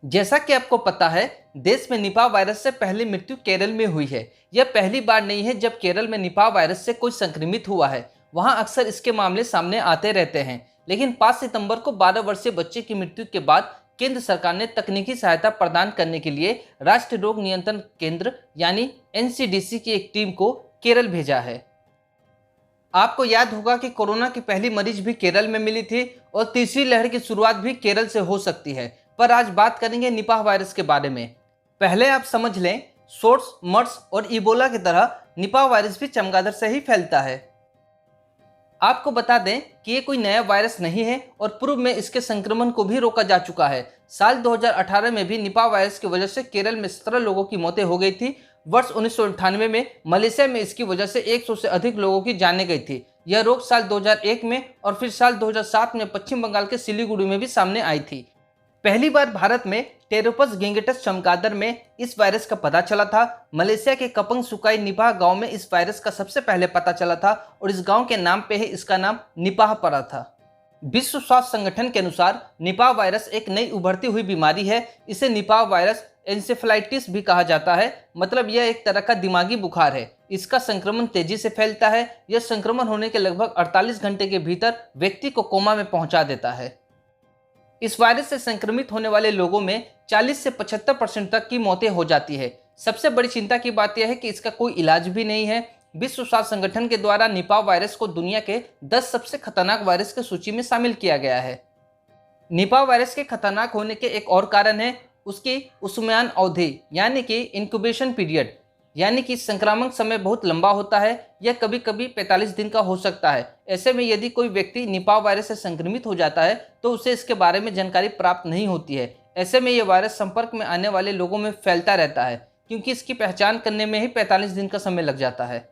जैसा कि आपको पता है, देश में निपाह वायरस से पहली मृत्यु केरल में हुई है। यह पहली बार नहीं है जब केरल में निपाह वायरस से कोई संक्रमित हुआ है। वहां अक्सर इसके मामले सामने आते रहते हैं, लेकिन 5 सितंबर को 12 वर्षीय बच्चे की मृत्यु के बाद केंद्र सरकार ने तकनीकी सहायता प्रदान करने के लिए राष्ट्रीय रोग नियंत्रण केंद्र यानी एनसीडीसी की एक टीम को केरल भेजा है। आपको याद होगा कि कोरोना की पहली मरीज भी केरल में मिली थी और तीसरी लहर की शुरुआत भी केरल से हो सकती है। पर आज बात करेंगे निपाह वायरस के बारे में। पहले आप समझ लें, सोर्स, मर्स और इबोला की तरह निपाह वायरस भी चमगादड़ से ही फैलता है। आपको बता दें कि ये कोई नया वायरस नहीं है और पूर्व में इसके संक्रमण को भी रोका जा चुका है। साल 2018 में भी निपाह वायरस की वजह से केरल में 17 लोगों की मौतें हो गई थी। वर्ष 1998 में मलेशिया में इसकी वजह से 100 से अधिक लोगों की जानें गई थी। यह रोग साल 2001 में और फिर साल 2007 में पश्चिम बंगाल के सिलीगुड़ी में भी सामने आई थी। पहली बार भारत में टेरोपस गिंगिटस चमगादड़ में इस वायरस का पता चला था। मलेशिया के कपंग सुकाई निपाह गांव में इस वायरस का सबसे पहले पता चला था और इस गांव के नाम पे ही इसका नाम निपाह पड़ा था। विश्व स्वास्थ्य संगठन के अनुसार निपाह वायरस एक नई उभरती हुई बीमारी है। इसे निपाह वायरस एन्सेफेलाइटिस भी कहा जाता है। मतलब यह एक तरह का दिमागी बुखार है। इसका संक्रमण तेजी से फैलता है। यह संक्रमण होने के लगभग 48 घंटे के भीतर व्यक्ति को कोमा में पहुंचा देता है। इस वायरस से संक्रमित होने वाले लोगों में 40 से 75% तक की मौतें हो जाती है। सबसे बड़ी चिंता की बात यह है कि इसका कोई इलाज भी नहीं है। विश्व स्वास्थ्य संगठन के द्वारा निपाह वायरस को दुनिया के 10 सबसे खतरनाक वायरस की सूची में शामिल किया गया है। निपाह वायरस के खतरनाक होने के एक और कारण है उसकी उस्मान अवधि यानी कि इंक्यूबेशन पीरियड, यानी कि संक्रामक समय बहुत लंबा होता है। यह कभी कभी 45 दिन का हो सकता है। ऐसे में यदि कोई व्यक्ति निपाह वायरस से संक्रमित हो जाता है तो उसे इसके बारे में जानकारी प्राप्त नहीं होती है। ऐसे में यह वायरस संपर्क में आने वाले लोगों में फैलता रहता है, क्योंकि इसकी पहचान करने में ही 45 दिन का समय लग जाता है।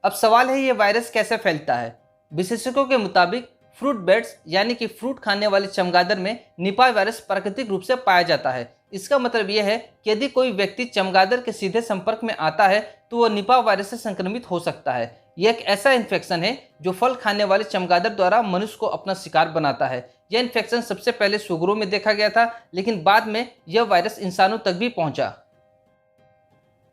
अब सवाल है, यह वायरस कैसे फैलता है। विशेषज्ञों के मुताबिक फ्रूट बैट्स यानी कि फ्रूट खाने वाले चमगादड़ में निपाह वायरस प्राकृतिक रूप से पाया जाता है। इसका मतलब यह है कि यदि कोई व्यक्ति चमगादड़ के सीधे संपर्क में आता है तो वह निपाह वायरस से संक्रमित हो सकता है। यह एक ऐसा इन्फेक्शन है जो फल खाने वाले चमगादड़ द्वारा मनुष्य को अपना शिकार बनाता है। यह इन्फेक्शन सबसे पहले सुअरों में देखा गया था, लेकिन बाद में यह वायरस इंसानों तक भी पहुंचा।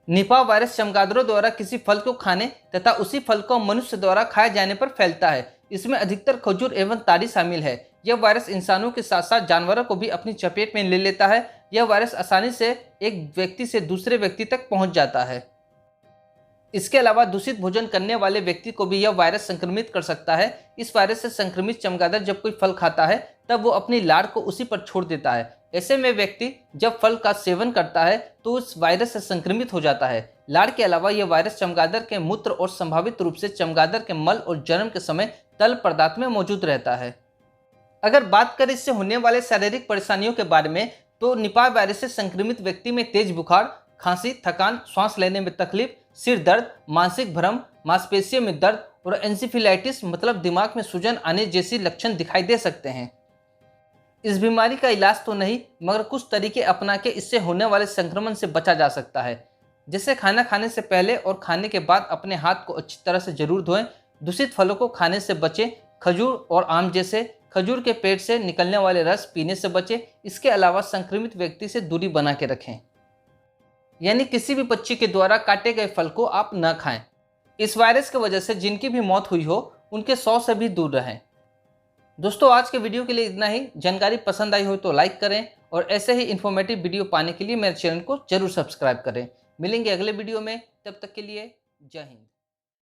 निपाह वायरस चमगादड़ों द्वारा किसी फल को खाने तथा उसी फल को मनुष्य द्वारा खाए जाने पर फैलता है। इसमें अधिकतर खजूर एवं ताड़ी शामिल है। यह वायरस इंसानों के साथ साथ जानवरों को भी अपनी चपेट में ले लेता है। यह वायरस आसानी से एक व्यक्ति से दूसरे व्यक्ति तक पहुंच जाता है। इसके अलावा दूषित भोजन करने वाले व्यक्ति को भी यह वायरस संक्रमित कर सकता है। इस वायरस से संक्रमित चमगादड़ जब कोई फल खाता है तब वो अपनी लार को उसी पर छोड़ देता है। ऐसे में व्यक्ति जब फल का सेवन करता है तो उस वायरस से संक्रमित हो जाता है। लार के अलावा यह वायरस चमगादड़ के मूत्र और संभावित रूप से चमगादड़ के मल और जन्म के समय तल पदार्थ में मौजूद रहता है। अगर बात करें इससे होने वाले शारीरिक परेशानियों के बारे में तो निपाह वायरस से संक्रमित व्यक्ति में तेज बुखार, खांसी, थकान, श्वास लेने में तकलीफ, सिर दर्द, मानसिक भ्रम, मांसपेशियों में दर्द और एन्सेफेलाइटिस मतलब दिमाग में सूजन आने जैसी लक्षण दिखाई दे सकते हैं। इस बीमारी का इलाज तो नहीं, मगर कुछ तरीके अपना के इससे होने वाले संक्रमण से बचा जा सकता है। जैसे खाना खाने से पहले और खाने के बाद अपने हाथ को अच्छी तरह से जरूर धोएं। दूषित फलों को खाने से बचें। खजूर और आम जैसे खजूर के पेड़ से निकलने वाले रस पीने से बचें। इसके अलावा संक्रमित व्यक्ति से दूरी बना के रखें, यानी किसी भी पक्षी के द्वारा काटे गए फल को आप न खाएं। इस वायरस की वजह से जिनकी भी मौत हुई हो उनके 100 से भी दूर रहें। दोस्तों, आज के वीडियो के लिए इतना ही। जानकारी पसंद आई हो तो लाइक करें और ऐसे ही इन्फॉर्मेटिव वीडियो पाने के लिए मेरे चैनल को जरूर सब्सक्राइब करें। मिलेंगे अगले वीडियो में, तब तक के लिए जय हिंद।